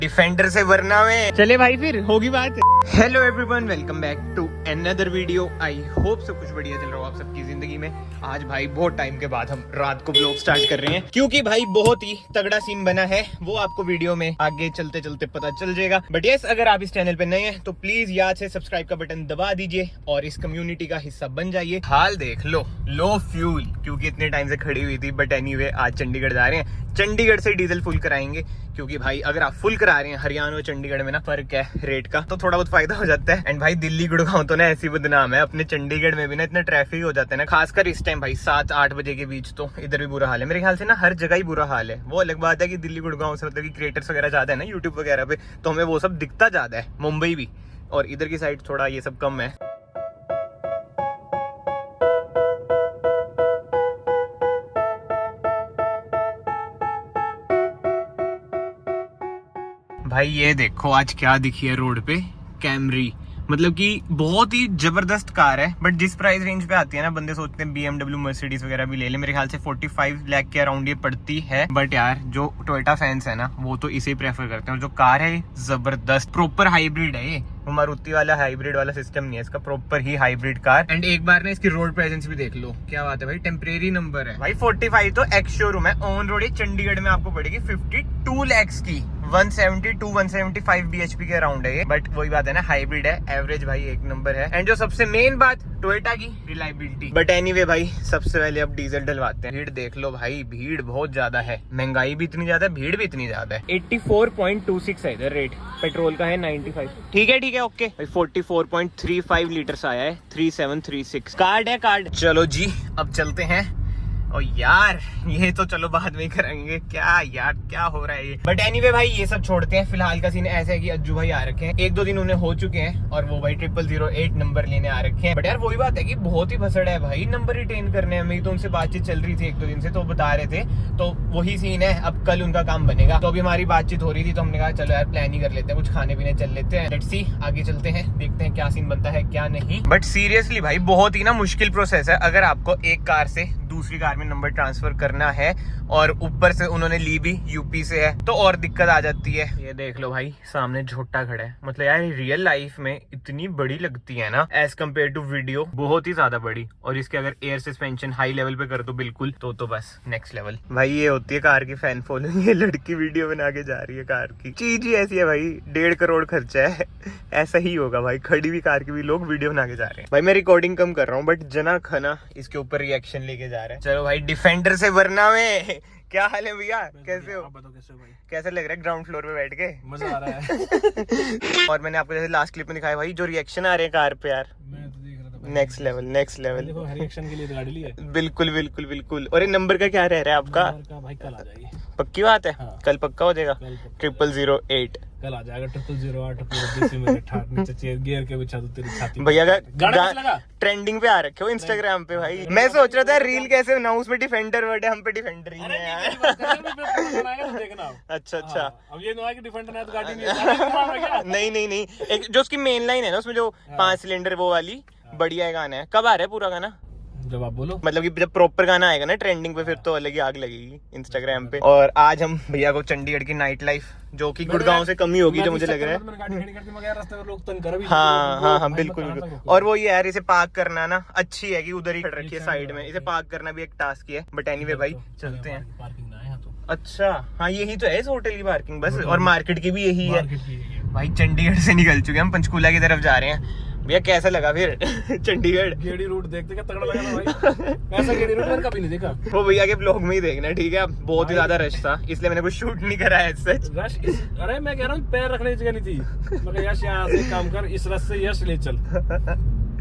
Defender से वरना में चले भाई, फिर होगी बात। Hello everyone, welcome back to another video. I hope सब कुछ बढ़िया चल रहा हो आप सबकी जिंदगी में। आज भाई बहुत टाइम के बाद हम रात को ब्लॉग स्टार्ट कर रहे हैं, क्योंकि भाई बहुत ही तगड़ा सीन बना है। वो आपको वीडियो में आगे चलते चलते पता चल जाएगा। बट यस, अगर आप इस चैनल पे नए हैं तो प्लीज याद से सब्सक्राइब का बटन दबा दीजिए और इस कम्युनिटी का हिस्सा बन जाइए। हाल देख लो फ्यूल, क्योंकि इतने टाइम से खड़ी हुई थी। बट एनीवे, आज चंडीगढ़ जा रहे हैं। चंडीगढ़ से डीजल फुल कराएंगे, क्योंकि भाई अगर आप फुल करा रहे हैं हरियाणा और चंडीगढ़ में ना फर्क है रेट का, तो थोड़ा बहुत फायदा हो जाता है। एंड भाई दिल्ली गुड़गांव तो ना ऐसी बदनाम है, अपने चंडीगढ़ में भी ना इतना ट्रैफिक हो जाता है ना, खासकर इस टाइम भाई 7-8 बजे के बीच, तो इधर भी बुरा हाल है। मेरे ख्याल से ना हर जगह ही बुरा हाल है। वो अलग बात है कि दिल्ली गुड़गांव से मतलब कि क्रिएटर्स वगैरह ज्यादा है ना यूट्यूब वगैरह पे, तो हमें वो सब दिखता ज्यादा है। मुंबई भी, और इधर की साइड थोड़ा ये सब कम है। भाई ये देखो आज क्या दिखी है रोड पे, कैमरी। मतलब कि बहुत ही जबरदस्त कार है। बट जिस प्राइस रेंज पे आती है ना, बंदे सोचते हैं BMW मर्सिडीज वगैरह भी ले ले। मेरे ख्याल से 45 लाख के अराउंड ये पड़ती है। बट यार जो टोयोटा फैंस है ना, वो तो इसे प्रेफर करते हैं। और जो कार है जबरदस्त, प्रॉपर हाइब्रिड है ये। मारुति वाला हाइब्रिड वाला सिस्टम नहीं है इसका, proper he hybrid car. And एक बार ना इसकी रोड प्रेजेंस भी देख लो, क्या बात है भाई। टेम्परेरी नंबर है भाई। 45 तो एक्स शोरूम है, ऑन रोड चंडीगढ़ में आपको पड़ेगी 52 लाख की। 172-175 bhp के अराउंड है ये। बट वही बात है ना, हाइब्रिड है। एवरेज भाई एक नंबर है। एंड जो सबसे मेन बात, टोयोटा की रिलायबिलिटी। बट एनीवे भाई, सबसे पहले अब डीजल डलवाते हैं। भीड़ देख लो भाई, भीड़ बहुत ज्यादा है। महंगाई भी इतनी ज्यादा है, भीड़ भी इतनी ज्यादा है। 84.26 है इधर रेट, पेट्रोल का है 95। ठीक है ओके। 44.35 लीटर आया है, 3736 कार्ड है कार्ड। चलो जी, अब चलते हैं। और यार ये तो चलो बाद में ही करेंगे। क्या यार क्या हो रहा है ये। बट एनीवे भाई, ये सब छोड़ते हैं। फिलहाल का सीन ऐसा है कि अज्जू भाई आ रखे हैं, 1-2 दिन उन्हें हो चुके हैं, और वो भाई 0008 नंबर लेने आ रखे हैं। बट यार वही बात है कि बहुत ही भसड़ है भाई नंबर रिटेन करने में। मेरी तो उनसे बातचीत चल रही थी 1-2 दिन से, तो बता रहे थे। तो वही सीन है, अब कल उनका काम बनेगा। तो अभी हमारी बातचीत हो रही थी, तो हमने कहा चलो यार प्लान ही कर लेते हैं, कुछ खाने पीने चल लेते हैं। लेट्स सी, आगे चलते हैं, देखते हैं क्या सीन बनता है क्या नहीं। बट सीरियसली भाई, बहुत ही ना मुश्किल प्रोसेस है अगर आपको एक कार से दूसरी कार में नंबर ट्रांसफर करना है, और ऊपर से उन्होंने ली भी यूपी से है, तो और दिक्कत आ जाती है। ये देख लो भाई, सामने झोटा खड़ा है। मतलब यार रियल लाइफ में इतनी बड़ी लगती है ना एज कम्पेयर टू वीडियो, बहुत ही ज्यादा बड़ी। और इसके अगर एयर सस्पेंशन हाई लेवल पे कर दो बिल्कुल, तो बस नेक्स्ट लेवल। भाई ये होती है कार की फैन फॉलोइंग। ये लड़की वीडियो बना के जा रही है कार की। चीज ही ऐसी है भाई, 1.5 करोड़ खर्चा है। ऐसा ही होगा भाई, खड़ी हुई कार की भी लोग वीडियो बना के जा रहे हैं। भाई मैं रिकॉर्डिंग कम कर रहा हूँ, बट जना खना इसके ऊपर रिएक्शन लेके जा रहे हैं। चलो भाई, डिफेंडर से वरना में क्या हाल है भैया, कैसे हो? बताओ कैसे हो भाई? कैसा लग रहा है ग्राउंड फ्लोर पे बैठ के? मजा आ रहा है। और मैंने आपको जैसे लास्ट क्लिप में दिखाया भाई, जो रिएक्शन आ रहे हैं कार पे यार, मैं तो देख रहा था भाई। Next level. देखो, रिएक्शन के लिए तो गाड़ी ली है। बिल्कुल। और ये नंबर का क्या रह रहा है आपका? नंबर का भाई कल आ जाएगी। पक्की बात है? हाँ। कल पक्का हो जाएगा। 0008 कल आ जाएगा। 0008 में ठाट नीचे चेयर गियर के बिछा दो तेरी छाती। भैया गाड़ा लगा ट्रेंडिंग पे आ रखे हो इंस्टाग्राम पे भाई। मैं सोच रहा था रील कैसे बनाऊं, उसमें डिफेंडर वर्ड है, हम पे डिफेंडर ही है यार। देखना। अच्छा। अब ये नहीं कि डिफेंडर है तो गाड़ी नहीं। नहीं, एक जो उसकी मेन लाइन है ना, उसमें जो 5 सिलेंडर वो वाली बढ़िया है गाना है। कब आ रहा है पूरा गाना? जब आप बोलो। मतलब कि जब प्रॉपर गाना आएगा ना ट्रेंडिंग पे, फिर तो अलग ही आग लगेगी इंस्टाग्राम पे। और आज हम भैया को चंडीगढ़ की नाइट लाइफ, जो कि गुड़गांव से कम ही होगी जो मुझे लग रहा है। हाँ बिल्कुल। और वो ये यार, इसे पार्क करना ना अच्छी है कि उधर ही खड़ रखी है साइड में, इसे पार्क करना भी एक टास्क ही है। बट एनीवे भाई, चलते हैं। पार्किंग ना है तो। अच्छा हाँ, यही तो है इस होटल की पार्किंग बस। और मार्केट की भी यही है है भाई। चंडीगढ़ से निकल चुके हैं हम, पंचकूला की तरफ जा रहे हैं। भैया कैसा लगा फिर चंडीगढ़? गेड़ी रूट देखते क्या तगड़ा लगा ना भाई। ऐसा गेड़ी रूट मैंने कभी नहीं देखा। वो भैया के ब्लॉग में ही देखना, ठीक है? बहुत ही ज्यादा रश था, इसलिए मैंने कुछ शूट नहीं करा है सच। रश अरे मैं कह रहा हूँ पैर रखने की जगह नहीं थी। मैं कहा यश यहाँ से काम कर, इस रस से यश ले चल।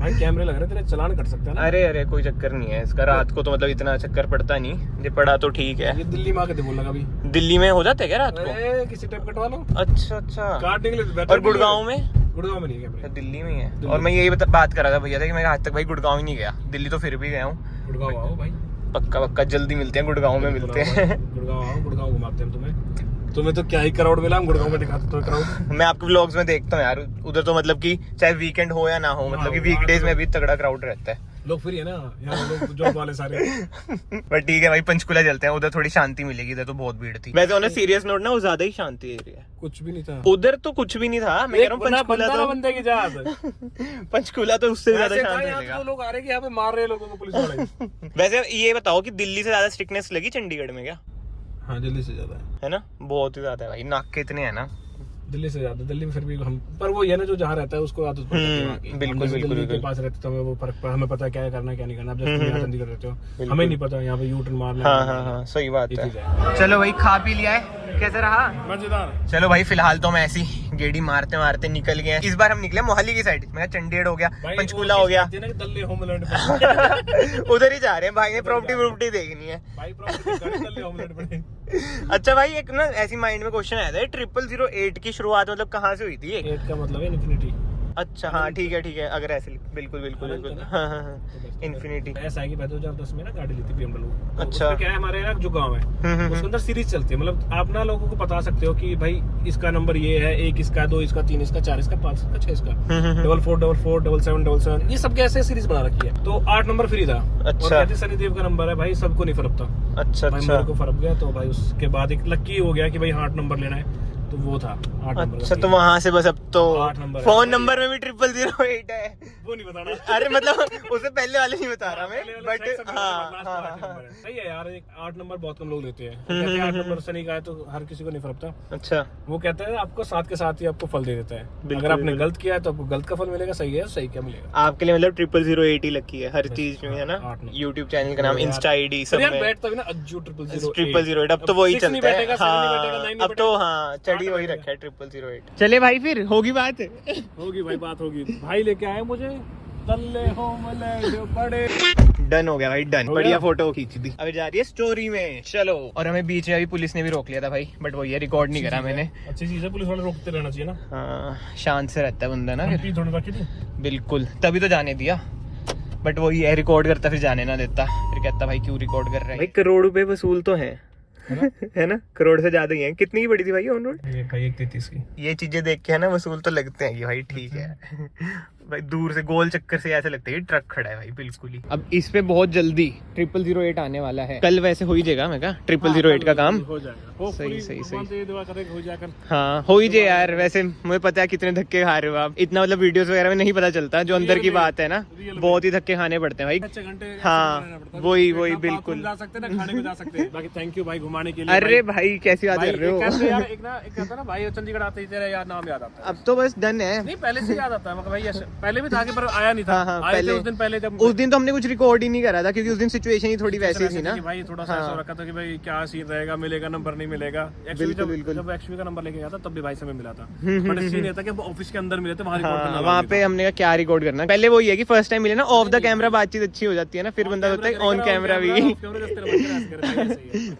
भाई कैमरे लग रहे तेरे, चलान कट सकते हैं ना। अरे कोई चक्कर नहीं है इसका, रात को तो मतलब इतना चक्कर पड़ता नहीं, ये पड़ा तो ठीक है। ये दिल्ली में आके बोल लगा अभी। दिल्ली में हो जाते है क्या रात को? अरे किसी टाइप कटवा लो। अच्छा। काटने के लिए। और गुड़गांव में? गुड़गांव में नहीं है कैमरे, दिल्ली में ही है। और मैं यही बात कर रहा था भैया था कि मैं आज तक भाई गुड़गांव ही नहीं गया। दिल्ली तो फिर भी गया हूँ। गुड़गांव आओ भाई, पक्का जल्दी मिलते हैं, गुड़गांव में मिलते हैं। गुड़गांव आओ, गुड़गांव घुमाते हैं तुम्हें तो क्या ही क्राउड मिला, हम गुड़गांव में दिखाते तो क्राउड। मैं आपके व्लॉग्स में देखता हूँ यार, उधर तो मतलब कि चाहे वीकेंड हो या ना हो, मतलब कि वीकडेज में भी तगड़ा क्राउड रहता है। लोग फ्री है ना यहाँ, लोग जॉब वाले सारे। बट ठीक है भाई, पंचकुला चलते हैं, उधर थोड़ी शांति मिलेगी, इधर तो बहुत भीड़ थी। वैसे ऑन सीरियस नोट ना, वो ज्यादा ही शांति एरिया है। कुछ भी नहीं था उधर, तो कुछ भी नहीं था। मैं कह रहा हूँ पंचकुला तो बंदे की जहाज पंचकुला तो उससे ज्यादा शांत यहाँ रहेगा। तो लोग आ रहे हैं कि यहाँ पे मार रहे हैं लोगों को पुलिस वाले। वैसे ये बताओ कि दिल्ली से ज्यादा स्ट्रिक्टनेस लगी चंडीगढ़ में क्या? हाँ दिल्ली से ज्यादा है ना, बहुत ही ज्यादा है भाई, नाके इतने है ना दिल्ली से ज्यादा। दिल्ली में फिर भी हम, पर वो ये ना जो जहाँ रहता है उसको आदत पड़ती है वहाँ की। बिल्कुल, हम जैसे बिल्कुल, दिल्ली के बिल्कुल। पास रहते तो हमें वो फर्क, हमें पता है क्या करना है क्या नहीं करना। अब जैसे यहाँ चंडीगढ़ रहते हो, हमें नहीं पता यहाँ पे यू टर्न मारना है। हाँ सही बात ये है। चीज़ है। चलो भाई, खा पी लिया है, कैसा रहा? मजेदार। चलो भाई, फिलहाल तो मैं ऐसी गेड़ी मारते मारते निकल गए हैं। इस बार हम निकले मोहाली की साइड, मैं चंडीगढ़ हो गया, पंचकुला हो गया, दल्ले होमलैंड उधर ही जा रहे हैं भाई ने, प्रॉपर्टी देखनी है भाई, प्रॉपर्टी दल्ले होमलैंड बने। अच्छा भाई, एक ना ऐसी माइंड में क्वेश्चन आया था, 0008 की शुरुआत मतलब कहाँ से हुई थी? 8 का मतलब है इन्फिनिटी। अच्छा हाँ ठीक है, अगर ऐसे बिल्कुल बिल्कुल बिल्कुल, हाँ इन्फिनिटी। ऐसा है कि 2010 में ना गाड़ी ली थी BMW। अच्छा। उसमें क्या है, हमारे यहाँ जो गांव है उसके अंदर सीरीज चलती है। मतलब आप ना लोगों को बता सकते हो कि भाई इसका नंबर ये है, 1 इसका, 2 इसका, 3 इसका, 4 इसका, 5 इसका, 6 इसका, 4444, 7777, ये सब कैसे सीरीज बना रखी है। तो 8 नंबर फ्री था। अच्छा। और कहते सनी देव का नंबर है भाई, सबको नहीं फर्क था। अच्छा भाई मेरे को फर्क गया, तो भाई उसके बाद एक लक्की हो गया कि भाई 8 नंबर लेना है, तो वो था 8 नंबर। अच्छा, तो वहां से बस अब तो 8 नंबर फोन नंबर में भी 0008 है। वो नहीं बताना। अरे मतलब उससे पहले वाले नहीं बता रहा मैं, बट हाँ। सही है यार, 8 नंबर बहुत कम लोग लेते हैं। कहते हैं 8 नंबर सनी का है तो हर किसी को नहीं फर्कता। अच्छा, वो कहते हैं आपको साथ के साथ ही आपको फल दे देता है। बिल्कुल, अगर आपने बिल्कुल। गलत किया है तो आपको गलत का फल मिलेगा, सही है तो सही क्या मिलेगा। आपके लिए मतलब 0008 ही लकी है हर चीज में, है ना? 8 नहीं। यूट्यूब चैनल का नाम, इंस्टा आईडी सब यार में बैठता भी ना अज्जू 0008। अब तो वही 6 नहीं चलता है। बैठेगा, 7 नहीं बैठेगा, 9 हाँ, नहीं अब तो बैठेगा। हाँ चढ़ी 8 वही बैठेगा। रखा है 0008। चले भाई, फिर होगी बात। होगी भाई, बात होगी। भाई लेके आए मुझे तल्ले होमलैंड बड़े। डन हो गया भाई, डन। हो बढ़िया गया? फोटो खींची थी, अभी जा रही है स्टोरी में। चलो, और हमें बीच में अभी पुलिस ने भी रोक लिया था भाई, बट वो ये रिकॉर्ड नहीं करा मैंने। अच्छी चीज है, पुलिस वाले रोकते रहना चाहिए ना। हाँ, शांत से रहता है बंदा ना फिर। थोड़ी रखी थी। बिल्कुल, तभी तो जाने दिया, बट वो ये रिकॉर्ड करता फिर जाने ना देता, फिर कहता भाई क्यों रिकॉर्ड कर रहा है। भाई करोड़ रुपए वसूल तो है है ना? करोड़ से ज्यादा ही है। कितनी की पड़ी थी भाई ऑन रोड? ये भाई 133 की। ये चीजें देख के है ना वसूल तो लगते हैं कि भाई ठीक है। भाई दूर से गोल चक्कर से ऐसे लगता है कि ट्रक खड़ा है भाई, बिल्कुल ही। अब इस पे बहुत जल्दी 0008 आने वाला है। कल वैसे हो ही जाएगा, मैं कहा 0008 का काम हो जाएगा। सही। दुआ करें हो जाकर। हाँ हो ही जाए यार। वैसे मुझे पता है कितने धक्के खा रहे हो आप, इतना मतलब वीडियोस वगैरह में नहीं पता चलता, जो अंदर की बात है ना, बहुत ही धक्के खाने पड़ते हैं भाई। 6 घंटे। हाँ वही बिल्कुल। जा सकते हैं ना, खाने को जा सकते हैं। बाकी थैंक यू भाई घुमाने के लिए। अरे भाई कैसी बात भाई कर रहे कैसे हो? यार, एक कहता ना भाई चंडीगढ़ आते ही तेरा यार नाम याद आता है। अब तो बस डन है। नहीं पहले से याद आता है मगर भाई ऐसे पहले भी था कि पर आया नहीं था। हाँ, आए थे उस दिन पहले, जब उस दिन तो हमने कुछ रिकॉर्ड ही नहीं करा था क्योंकि उस दिन सिचुएशन ही थोड़ी वैसी थी ना कि भाई थोड़ा सा ऐसा रखा था कि भाई क्या सीन रहेगा, मिलेगा नंबर नहीं मिलेगा। बिल्कुल। जब एक्चुअली का नंबर लेके गया था तब भी भाई से मिला था, बट सीन ये था कि ऑफिस के अंदर मिले थे, वहां रिकॉर्ड करना। वहाँ पे हमने कहा क्या रिकॉर्ड करना। पहले वो ये है कि फर्स्ट टाइम मिले ना, ऑफ द कैमरा बातचीत अच्छी हो जाती है ना, फिर बंदा होता है ऑन कैमरा भी।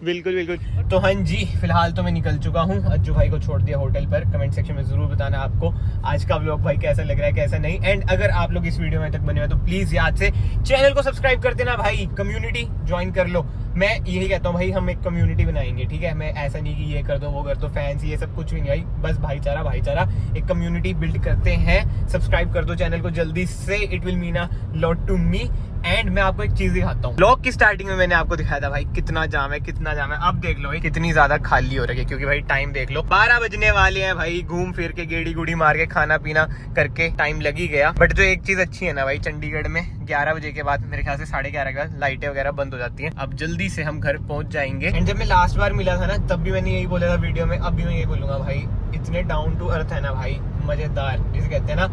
बिल्कुल बिल्कुल। तो हाँ जी, फिलहाल तो मैं निकल चुका हूँ, अज्जू भाई को छोड़ दिया होटल पर। कमेंट सेक्शन में जरूर बताना आपको आज का व्लॉग भाई कैसा लग रहा है कैसा नहीं। एंड अगर आप लोग इस वीडियो में तक बने हुए तो प्लीज याद से चैनल को सब्सक्राइब कर देना भाई, कम्युनिटी ज्वाइन कर लो। मैं यही कहता हूँ भाई, हम एक कम्युनिटी बनाएंगे, ठीक है? मैं ऐसा नहीं कि ये कर दो वो कर दो, फैंस ये सब कुछ भी नहीं भाई, बस भाईचारा एक कम्युनिटी बिल्ड करते हैं। सब्सक्राइब कर दो चैनल को जल्दी से, it will mean a lot to me. And मैं आपको एक चीज दिखाता हूँ। ब्लॉग की स्टार्टिंग में मैंने आपको दिखाया था भाई कितना जाम है। अब देख लो भाई कितनी ज्यादा खाली हो रही है, क्योंकि भाई टाइम देख लो 12 बजने वाले हैं भाई। घूम फिर के गेड़ी गुड़ी मार के खाना पीना करके टाइम लग ही गया। बट जो एक चीज अच्छी है ना भाई, चंडीगढ़ में 11 बजे के बाद मेरे ख्याल से 11:30 का लाइटें वगैरह बंद हो जाती हैं। अब जल्दी से हम घर पहुंच जाएंगे। एंड जब मैं लास्ट बार मिला था ना, तब भी मैंने यही बोला था वीडियो में, अब भी मैं यही बोलूंगा भाई, इतने डाउन टू अर्थ है ना भाई, मजेदार, जिसे कहते हैं ना,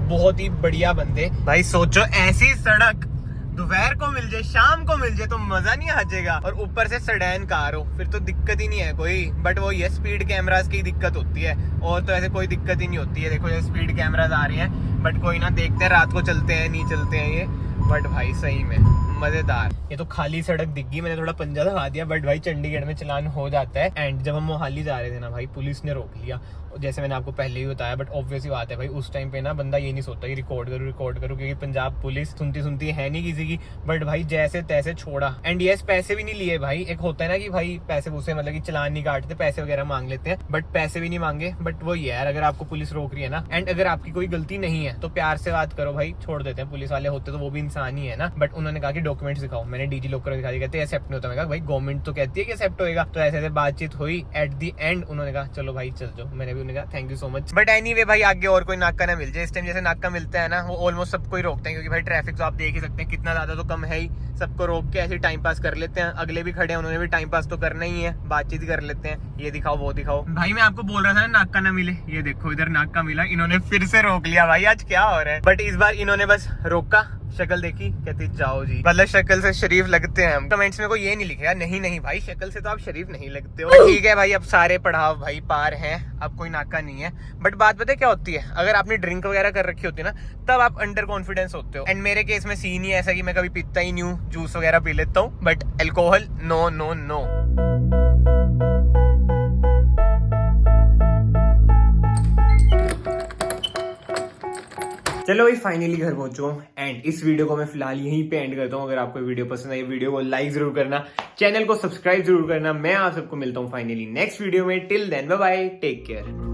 बहुत ही बढ़िया बंदे भाई। सोचो ऐसी सड़क दोपहर को मिल जाए, शाम को मिल जाए तो मजा नहीं आ जाएगा। और ऊपर से सेडान कार हो, फिर तो दिक्कत ही नहीं है कोई। बट वो ये स्पीड कैमरास की दिक्कत होती है, और तो ऐसे कोई दिक्कत ही नहीं होती है। देखो ये स्पीड कैमरास आ रही हैं, बट कोई ना, देखते हैं रात को चलते हैं नहीं चलते हैं ये। बट भाई सही में मजेदार। ये तो खाली सड़क दिख गई, मैंने थोड़ा पंजा लगा दिया, बट भाई चंडीगढ़ में चालान हो जाता है। एंड जब हम मोहाली जा रहे थे ना भाई, पुलिस ने रोक लिया, जैसे मैंने आपको पहले ही बताया। बट ऑब्वियस ही बात है भाई, उस टाइम पे ना बंदा ये नहीं सोचता कि रिकॉर्ड करूँ, क्योंकि पंजाब पुलिस सुनती है नहीं किसी की। बट भाई जैसे तैसे छोड़ा। एंड यस, पैसे भी नहीं लिए भाई। एक होता है ना कि भाई पैसे पूसे मतलब कि चालान नहीं काटते, पैसे वगैरह मांग लेते हैं, बट पैसे भी नहीं मांगे। बट वो यार, अगर आपको पुलिस रोक रही है ना, एंड अगर आपकी कोई गलती नहीं है तो प्यार से बात करो भाई, छोड़ देते हैं। पुलिस वाले होते तो वो भी इंसान ही है ना। बट उन्होंने कहा कि डॉक्यूमेंट्स दिखाओ, मैंने डीजी लॉकर दिखा दिया, कहते एक्सेप्ट नहीं होता। मैं कहा भाई गवर्नमेंट तो कहती है कि एक्सेप्ट होएगा। तो ऐसे बातचीत हुई, एट दी एंड उन्होंने कहा चलो भाई चल जाओ। मैंने भी उन्हें कहा thank you so much. But anyway भाई, आगे और कोई नाका ना मिल जाए। इस टाइम जैसे नाका मिलता है ना, वो ऑलमोस्ट सबको ही रोकते हैं, क्योंकि भाई ट्रैफिक तो आप देख ही सकते हैं कितना ज्यादा तो कम है ही। सबको रोक के ऐसे टाइम पास कर लेते हैं। अगले भी खड़े हैं, उन्होंने भी टाइम पास तो करना ही है, बातचीत कर लेते हैं, ये दिखाओ वो दिखाओ। भाई मैं आपको बोल रहा था ना नाका ना मिले, ये देखो इधर नाका मिला, इन्होंने फिर से रोक लिया। भाई आज क्या हो रहा है। बट इस बार इन्होंने बस रोका, शक्ल देखी, कहती जाओ जी। मतलब शक्ल से शरीफ लगते हैं हम। कमेंट्स में कोई ये नहीं लिखेगा, नहीं भाई शक्ल से तो आप शरीफ नहीं लगते हो। ठीक है भाई, अब सारे पढ़ाव भाई पार हैं, अब कोई नाका नहीं है। बट बात पता है क्या होती है, अगर आपने ड्रिंक वगैरह कर रखी होती है ना, तब आप अंडर कॉन्फिडेंस होते हो। एंड मेरे केस में सीन ही ऐसा कि मैं कभी पीता ही नहीं हूँ, जूस वगैरह पी लेता हूँ, but alcohol no no no. चलो भाई फाइनली घर पहुंच चुका हूँ। एंड इस वीडियो को मैं फिलहाल यहीं पे एंड करता हूँ। अगर आपको वीडियो पसंद आई, वीडियो को लाइक जरूर करना, चैनल को सब्सक्राइब जरूर करना। मैं आप सबको मिलता हूँ फाइनली नेक्स्ट वीडियो में। Till then bye bye, take care.